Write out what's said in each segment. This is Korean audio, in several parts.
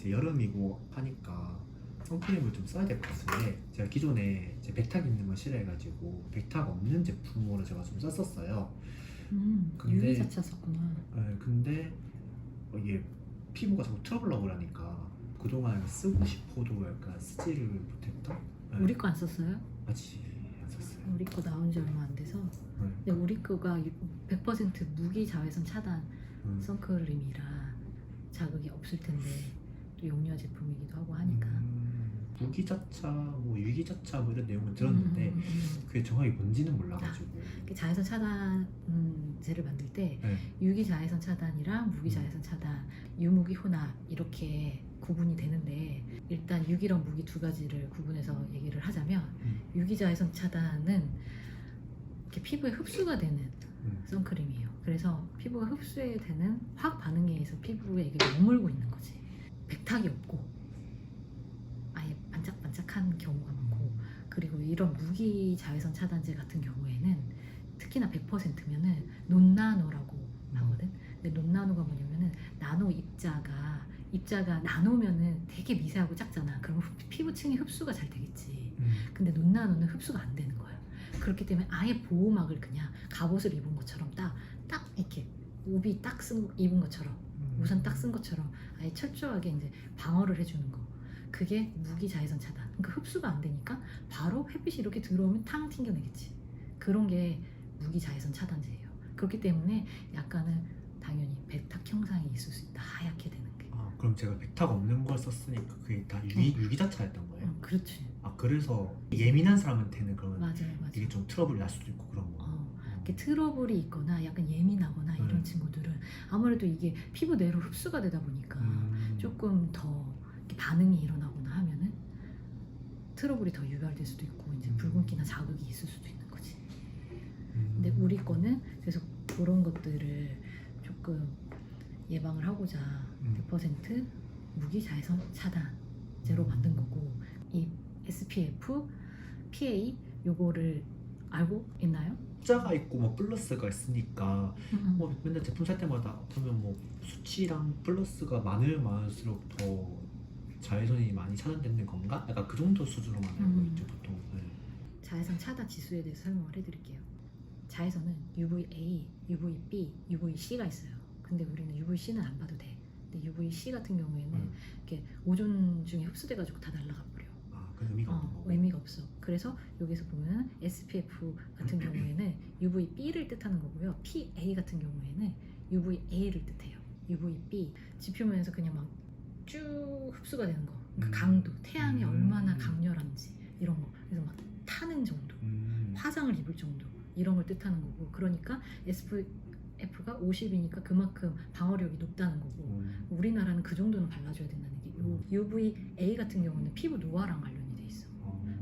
이제 여름이고 하니까 선크림을 좀 써야 될 것 같은데 제가 기존에 제 백탁 있는 걸 싫어해가지고 백탁 없는 제품으로 제가 좀 썼었어요. 근데 유리 자체 썼구나. 근데 이게 피부가 자꾸 트러블라고 그러니까 그동안 쓰고 싶어도 약간 쓰지를 못했던. 우리 거 안 썼어요? 아직 안 썼어요. 우리 거 나온 지 얼마 안 돼서. 근데 우리 거가 100% 무기 자외선 차단 선크림이라 자극이 없을 텐데 또 용량 제품이기도 하고 하니까. 무기자차, 뭐 유기자차 뭐 이런 내용은 들었는데 그게 정확히 뭔지는 몰라가지고. 자외선 차단제를 만들 때 유기 자외선 차단이랑 무기 자외선 차단, 유무기 혼합 이렇게 구분이 되는데 일단 유기랑 무기 두 가지를 구분해서 얘기를 하자면 유기 자외선 차단은 이렇게 피부에 흡수가 되는 선크림이에요. 그래서 피부가 흡수되는 화학 반응에 의해서 피부에 이게 머물고 있는 거지. 백탁이 없고 아예 반짝반짝한 경우가 많고, 그리고 이런 무기 자외선 차단제 같은 경우에는 특히나 100%면은 논나노라고 하거든. 근데 논나노가 뭐냐면은 나노 입자가 나노면은 되게 미세하고 작잖아. 그럼 피부층이 흡수가 잘 되겠지. 근데 논나노는 흡수가 안 되는 거야. 그렇기 때문에 아예 보호막을 그냥 갑옷을 입은 것처럼 딱 이렇게 우비 딱 입은 것처럼, 우산 딱 쓴 것처럼 아예 철저하게 이제 방어를 해주는 거. 그게 무기 자외선 차단. 그러니까 흡수가 안 되니까 바로 햇빛이 이렇게 들어오면 탕 튕겨내겠지. 그런 게 무기 자외선 차단제예요. 그렇기 때문에 약간은 당연히 백탁 형상이 있을 수 있다. 하얗게 되는 게. 그럼 제가 백탁 없는 걸 썼으니까 그게 다 유기자차였던 거예요? 그렇지. 그래서 예민한 사람한테는 그러면 맞아요. 이게 좀 트러블이 날 수도 있고 그런 거. 이렇게 트러블이 있거나 약간 예민하거나 이런 친구들은 아무래도 이게 피부 내로 흡수가 되다 보니까 조금 더 이렇게 반응이 일어나거나 하면은 트러블이 더 유발될 수도 있고 이제 붉은기나 자극이 있을 수도 있는 거지. 근데 우리 거는 그래서 그런 것들을 조금 예방을 하고자 100% 무기 자외선 차단제로 만든 거고, 이 SPF, PA 요거를 알고 있나요? 숫자가 있고 뭐 플러스가 있으니까 뭐 맨날 제품 살 때마다 보면 뭐 수치랑 플러스가 많을수록 더 자외선이 많이 차단되는 건가? 약간 그 정도 수준으로만 알고 있죠 보통. 자외선 차단 지수에 대해서 설명을 해드릴게요. 자외선은 UVA, UVB, UVC가 있어요. 근데 우리는 UVC는 안 봐도 돼. 근데 UVC 같은 경우에는 이렇게 오존 중에 흡수돼가지고 다 날아가 버려. 그 의미가 없는 거고. 의미가 없어. 그래서 여기서 보면 SPF 같은 경우에는 UVB를 뜻하는 거고요. PA 같은 경우에는 UVA를 뜻해요. UVB 지표면에서 그냥 막 쭉 흡수가 되는 거. 그러니까 강도, 태양이 얼마나 강렬한지 이런 거. 그래서 막 타는 정도, 화상을 입을 정도 이런 걸 뜻하는 거고. 그러니까 SPF가 50이니까 그만큼 방어력이 높다는 거고. 우리나라는 그 정도는 발라줘야 된다는 게. UVA 같은 경우는 피부 노화랑 관련이 돼 있어.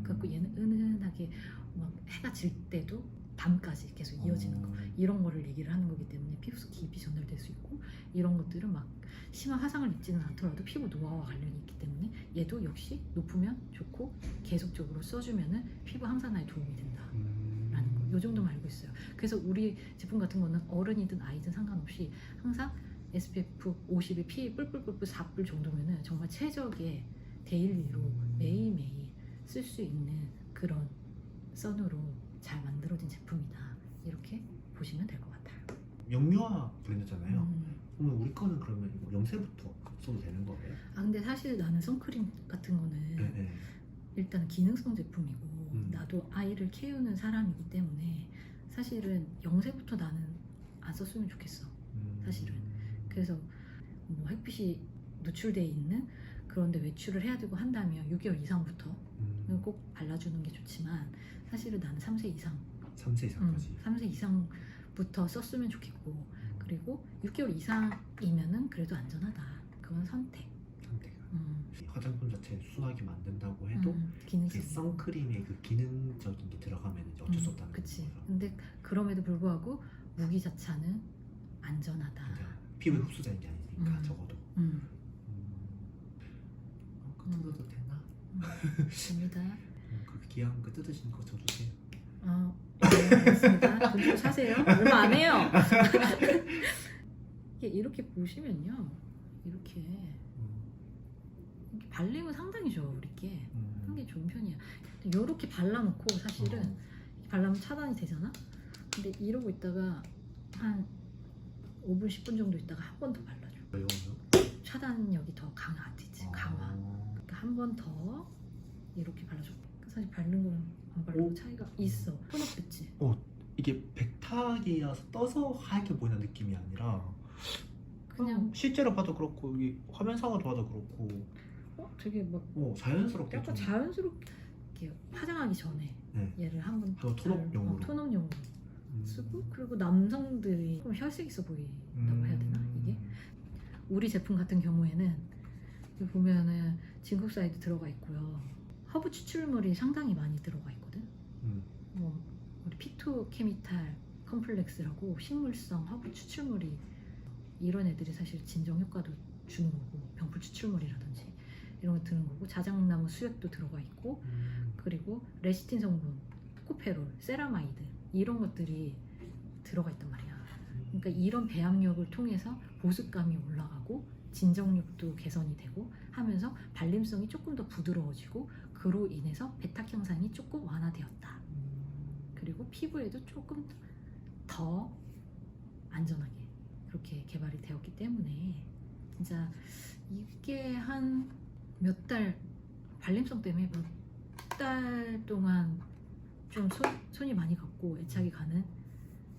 그래서 얘는 은은하게 막 해가 질 때도 밤까지 계속 이어지는 거, 이런 거를 얘기를 하는 거기 때문에 피부 속 깊이 전달될 수 있고, 이런 것들은 막 심한 화상을 입지는 않더라도 피부 노화와 관련이 있기 때문에 얘도 역시 높으면 좋고 계속적으로 써주면은 피부 항산화에 도움이 된다라는 거, 요 정도만 알고 있어요. 그래서 우리 제품 같은 거는 어른이든 아이든 상관없이 항상 SPF 50에 PA 뿔뿔뿔뿔 4뿔 정도면은 정말 최적의 데일리로 매일매일 쓸 수 있는 그런 선으로 잘 만들어진 제품이다. 이렇게 보시면 될 것 같아요. 영유아 브랜드잖아요. 그러면 우리 거는 그러면 이거 영세부터 써도 되는 거예요? 근데 사실 나는 선크림 같은 거는 일단 기능성 제품이고 나도 아이를 키우는 사람이기 때문에 사실은 0세부터 나는 안 썼으면 좋겠어. 사실은. 그래서 뭐 햇빛이 노출돼 있는 그런데 외출을 해야 되고 한다면 6개월 이상부터 꼭 발라주는 게 좋지만 사실은 나는 3세 이상 3세 이상까지 3세 이상부터 썼으면 좋겠고, 그리고 6개월 이상이면은 그래도 안전하다. 그건 선택. 화장품 자체 순하게 만든다고 해도 이게 선크림의 그 기능적인 게 들어가면 이제 어쩔 수 없다는 그치. 거죠. 근데 그럼에도 불구하고 무기 자차는 안전하다. 피부에 흡수되는 게 아니니까 적어도. 뜯어도 되나? 됩니다. 그 귀한 거 뜯으신 거 줘주세요. 네, 알겠습니다. 돈 주고 사세요. 얼마 안 해요. 이렇게 보시면요, 이렇게 이게 발림은 상당히 좋아 우리께. 음. 상당히 좋은 편이야. 이렇게 발라놓고 사실은 어. 발라면 차단이 되잖아. 근데 이러고 있다가 한 5분 10분 정도 있다가 한 번 더 발라줘. 이거요? 차단력이 더 강화되지. 강화. 그러니까 한 번 더 이렇게 발라줘. 사실 바르는 거랑 안 바르는 거 오. 차이가 있어. 혼합했지. 이게 백탁이라서 떠서 하얗게 보이는 느낌이 아니라 그냥 실제로 봐도 그렇고 이 화면상으로 봐도 그렇고 되게 막 자연스럽게 약간 좀 자연스럽게 화장하기 전에 네. 얘를 한번 한번 톤업용으로. 톤업용으로 쓰고, 그리고 남성들이 좀 혈색 있어 보인다고 해야 되나 이게? 우리 제품 같은 경우에는 여기 보면은 진국사이드 들어가 있고요. 허브 추출물이 상당히 많이 들어가 있거든. 뭐 우리 피토케미탈 컴플렉스라고 식물성 허브 추출물이 이런 애들이 사실 진정 효과도 주는 거고, 병풀 추출물이라든지 이런 거 드는 거고, 자작나무 수액도 들어가 있고, 그리고 레시틴 성분, 코페롤, 세라마이드 이런 것들이 들어가 있단 말이야. 그러니까 이런 배합력을 통해서 보습감이 올라가고 진정력도 개선이 되고 하면서 발림성이 조금 더 부드러워지고, 그로 인해서 백탁 형상이 조금 완화되었다. 그리고 피부에도 조금 더 안전하게 그렇게 개발이 되었기 때문에 진짜 이게 한 몇 달 발림성 때문에 몇 달 동안 좀 손이 많이 갔고 애착이 가는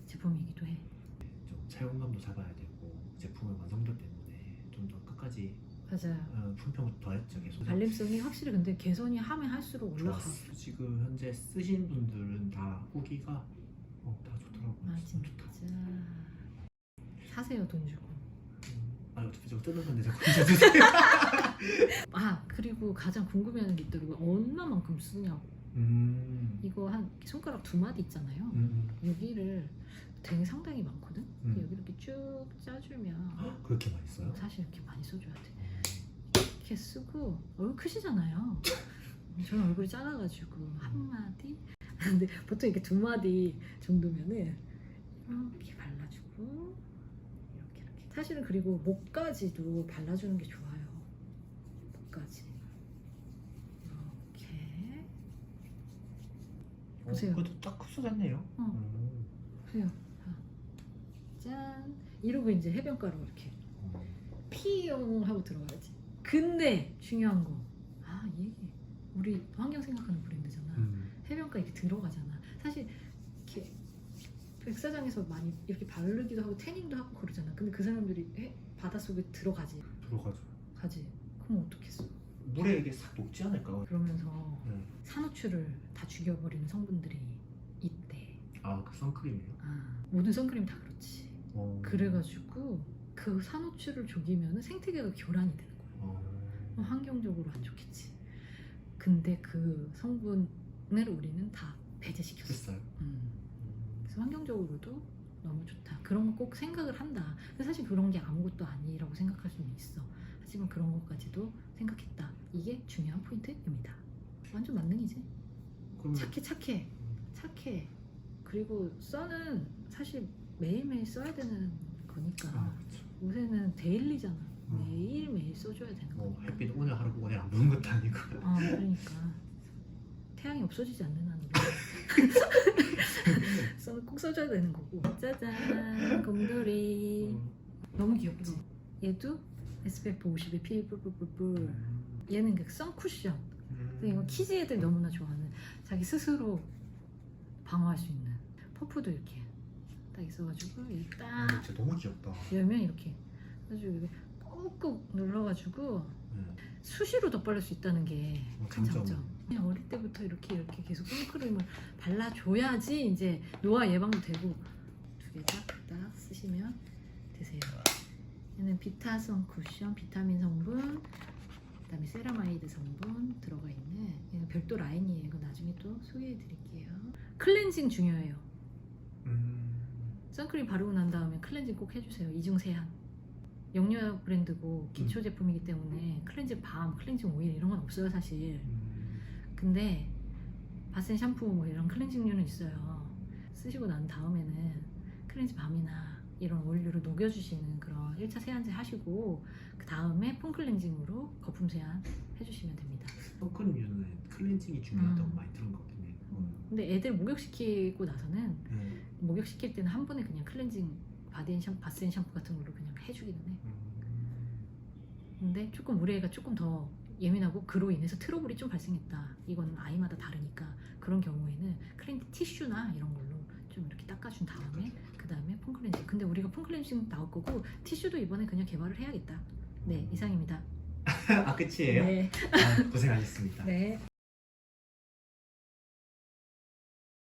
제품이기도 해. 좀 사용감도 잡아야 되고 제품의 완성도 때문에 좀 더 끝까지 맞아요. 품평을 더 했죠. 계속 발림성이 확실히 근데 개선이 하면 할수록 올라가. 좋았어. 지금 현재 쓰신 분들은 다 후기가 다 좋더라고요. 아 진짜 진짜 좋다. 사세요, 돈 주고. 어차피 저거 뜯는 건데 자꾸 혼자 주세요. 아 그리고 가장 궁금해하는 게 있더라고요. 얼마만큼 쓰냐고. 이거 한 손가락 2마디 있잖아요. 여기를 되게 상당히 많거든. 여기 이렇게 쭉 짜주면 그렇게 많이 써요? 사실 이렇게 많이 써줘야 돼. 이렇게 쓰고 얼굴 크시잖아요. 저는 얼굴이 작아가지고 1마디. 근데 보통 이렇게 2마디 정도면은 이렇게 발라주고 이렇게. 사실은 그리고 목까지도 발라주는 게 좋아요. 목까지 이렇게. 보세요. 그래도 딱 흡수됐네요. 보세요. 짠. 이러고 이제 해변가로 이렇게 피용 하고 들어가야지. 근데 중요한 거, 이게 우리 환경 생각하는 브랜드잖아. 해변가 이렇게 들어가잖아. 사실 이렇게 백사장에서 많이 이렇게 바르기도 하고 태닝도 하고 그러잖아. 근데 그 사람들이 바닷속에 들어가지. 가지. 그럼 어떻겠어? 물에 이게 싹 녹지 않을까? 그러면서 산호초를 다 죽여버리는 성분들이 있대. 그 선크림이요? 모든 선크림 다 그렇지. 그래가지고 그 산호초를 죽이면 생태계가 교란이 되는 거야. 환경적으로 안 좋겠지. 근데 그 성분을 우리는 다 배제시켰어. 됐어요. 그래서 환경적으로도 너무 좋다. 그런 거 꼭 생각을 한다. 근데 사실 그런 게 아무것도 아니라고 생각할 수는 있어. 하지만 그런 것까지도 생각했다. 이게 중요한 포인트입니다. 완전 만능이지. 착해. 그리고 써는 사실 매일매일 써야 되는 거니까. 요새는 데일리잖아. 매일매일 써줘야 되는 거니까. 햇빛 오늘 하루 보고 내일 안 보는 것도 아니고. 그러니까 태양이 없어지지 않는 한으로 써는 꼭 써줘야 되는 거고. 짜잔, 곰돌이. 너무 귀엽지? 얘도 SPF 50에 피 뿔뿔뿔뿔. 얘는 그 선쿠션. 이거 키즈 애들 너무나 좋아하는, 자기 스스로 방어할 수 있는. 퍼프도 이렇게 딱 있어가지고 이렇게 딱 진짜 너무 귀엽다. 열면 이렇게 가지고 이렇게 꾹꾹 눌러가지고 수시로 덧바를 수 있다는 게 큰 장점. 그냥 어릴 때부터 이렇게 계속 선크림을 발라줘야지 이제 노화 예방도 되고. 2개 딱 쓰시면 되세요. 얘는 비타선 쿠션, 비타민 성분, 그다음에 세라마이드 성분 들어가 있는, 얘는 별도 라인이에요. 이거 나중에 또 소개해드릴게요. 클렌징 중요해요. 선크림 바르고 난 다음에 클렌징 꼭 해주세요. 이중세안. 영유아 브랜드고 기초 제품이기 때문에 클렌징 밤, 클렌징 오일 이런 건 없어요 사실. 근데 바센 샴푸 뭐 이런 클렌징류는 있어요. 쓰시고 난 다음에는 클렌징 밤이나 이런 원료를 녹여주시는 그런 1차 세안제 하시고 그 다음에 폼 클렌징으로 거품 세안 해주시면 됩니다. 선크림류는 클렌징이 중요하다고 많이 들은 것 같긴 해요. 근데 애들 목욕시키고 나서는 네. 목욕시킬 때는 한 번에 그냥 클렌징 바스앤 샴푸 같은 걸로 그냥 해주기는 해. 근데 조금 우리 애가 조금 더 예민하고 그로 인해서 트러블이 좀 발생했다. 이거는 아이마다 다르니까 그런 경우에는 티슈나 이런 걸로 좀 이렇게 닦아준 다음에 그 다음에 폼 클렌징. 근데 우리가 폼 클렌징 나올 거고 티슈도 이번에 그냥 개발을 해야겠다. 네, 이상입니다. 아 끝이에요? 네. 아, 고생하셨습니다. 네.